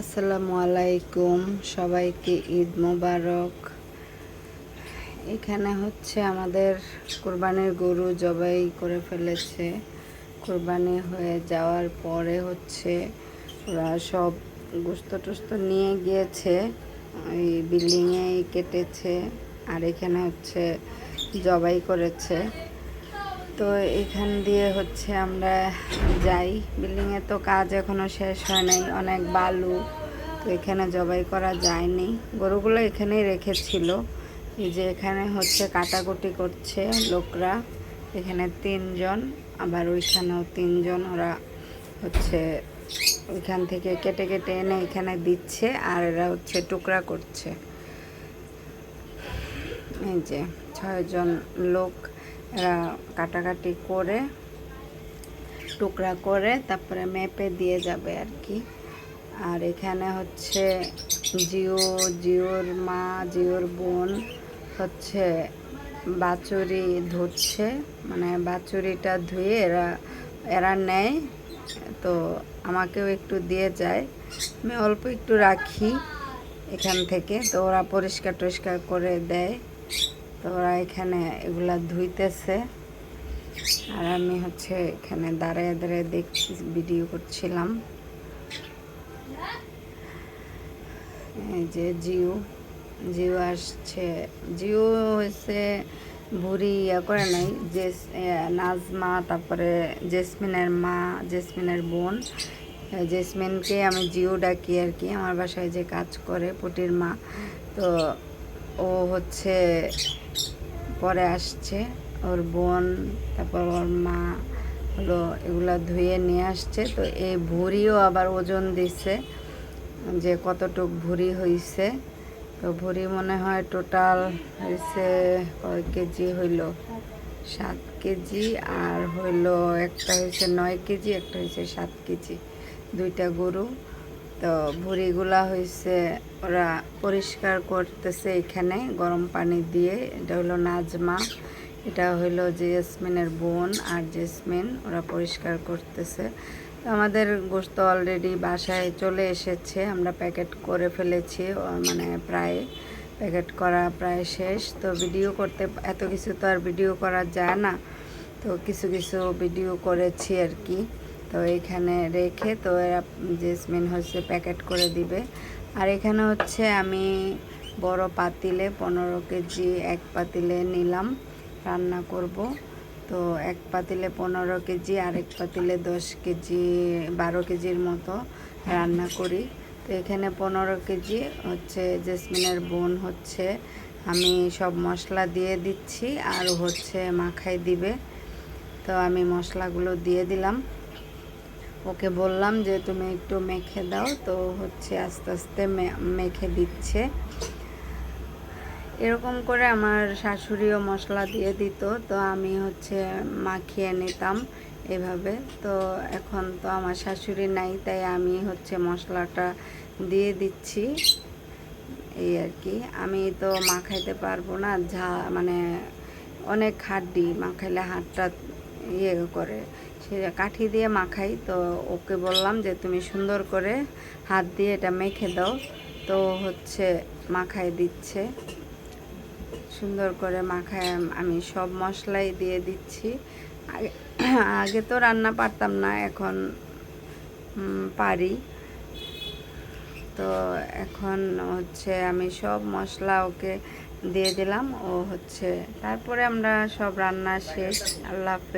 আসসালামু আলাইকুম, সবাইকে ঈদ মোবারক। এখানে হচ্ছে আমাদের কোরবানির গরু জবাই করে ফেলেছে। কোরবানি হয়ে যাওয়ার পরে হচ্ছে ওরা সব গোস্ত টোস্ত নিয়ে গিয়েছে, ওই বিল্ডিংয়েই কেটেছে, আর এখানে হচ্ছে জবাই করেছে। তো এখান দিয়ে হচ্ছে আমরা যাই। বিল্ডিংয়ে তো কাজ এখনও শেষ হয় নাই, অনেক বালু, তো এখানে জবাই করা যায়নি। গরুগুলো এখানেই রেখেছিল। এই যে এখানে হচ্ছে কাটাকুটি করছে লোকরা, এখানে 3 জন, আবার ওইখানেও 3 জন। ওরা হচ্ছে ওইখান থেকে কেটে কেটে এনে এখানে দিচ্ছে, আর এরা হচ্ছে টুকরা করছে। এই যে 6 জন লোক, এরা কাটাকাটি করে টুকরা করে তারপরে মেপে দিয়ে যাবে আর কি। আর এখানে হচ্ছে জিওর মা, জিওর বোন হচ্ছে বাছুরি ধুচ্ছে, মানে বাছুরিটা ধুয়ে এরা নেয়। তো আমাকেও একটু দিয়ে যায়, আমি অল্প একটু রাখি এখান থেকে। তো ওরা পরিষ্কার টরিষ্কার করে দেয়। তো ওরা এখানে এগুলা ধুইতেছে, আর আমি হচ্ছে এখানে দাঁড়িয়ে দাঁড়িয়ে দেখছি, ভিডিও করছিলাম। এই যে জিও আসছে। জিও হচ্ছে ভুড়ি করে নাই, যে নাজমা, তারপরে জেসমিনের মা, জেসমিনের বোন। জেসমিনকে আমি জিও ডাকি আর কি, আমার বাসায় যে কাজ করে পুটির মা। তো ও হচ্ছে পরে আসছে, ওর বোন, তারপর ওর মা হলো এগুলা ধুয়ে নিয়ে আসছে। তো এই ভুড়িও আবার ওজন দিছে যে কতটুক ভুড়ি হয়েছে। তো ভুড়ি মনে হয় টোটাল হয়েছে কয় কেজি হইল, 7 কেজি, আর হইল একটা হয়েছে 9 কেজি, একটা হয়েছে 7 কেজি, 2টা গরু। তো ভুড়িগুলা হয়েছে ওরা পরিষ্কার করতেছে এখানে গরম পানি দিয়ে। এটা হলো নাজমা, এটা হইলো জেসমিনের বোন আর জেসমিন, ওরা পরিষ্কার করতেছে। তো আমাদের গোশত অলরেডি বাসায় চলে এসেছে, আমরা প্যাকেট করে ফেলেছি, মানে প্রায় প্যাকেট করা প্রায় শেষ। তো ভিডিও করতে এত কিছু তো আর ভিডিও করা যায় না, তো কিছু কিছু ভিডিও করেছি আর কি। তো এখানে রেখে তো এরা জেসমিন হচ্ছে প্যাকেট করে দিবে। আর এখানে হচ্ছে আমি বড় পাতিলে 15 কেজি, এক পাতিলে নিলাম, রান্না করব। তো এক পাতিলে 15 কেজি, আরেক পাতিলে 10 কেজি, 12 কেজির মতো রান্না করি। তো এখানে 15 কেজি হচ্ছে জেসমিনের বোন হচ্ছে আমি সব মশলা দিয়ে দিচ্ছি, আর হচ্ছে মাখাই দিবে। তো আমি মশলাগুলো দিয়ে দিলাম, ওকে বললাম যে তুমি একটু মেখে দাও। তো হচ্ছে আস্তে আস্তে মেখে দিচ্ছে। এরকম করে আমার শাশুড়িও মশলা দিয়ে দিত, তো আমি হচ্ছে মাখিয়ে নিতাম এভাবে। তো এখন তো আমার শাশুড়ি নাই, তাই আমি হচ্ছে মশলাটা দিয়ে দিচ্ছি, এই আর কি। আমি তো মাখাইতে পারবো না, মানে অনেক হাড্ডি, মাখাইলে হাতটা ইয়ে করে, সে কাঠি দিয়ে মাখাই। তো ওকে বললাম যে তুমি সুন্দর করে হাত দিয়ে এটা মেখে দাও। তো হচ্ছে মাখাই দিচ্ছে, সুন্দর করে মাখায় আমি সব মশলাই দিয়ে দিচ্ছি। আগে আগে তো রান্না পারতাম না, এখন পারি। তো এখন হচ্ছে আমি সব মশলা ওকে দিয়ে দিলাম, ও হচ্ছে তারপরে আমরা সব রান্না শেষ। আল্লাহ হাফেজ।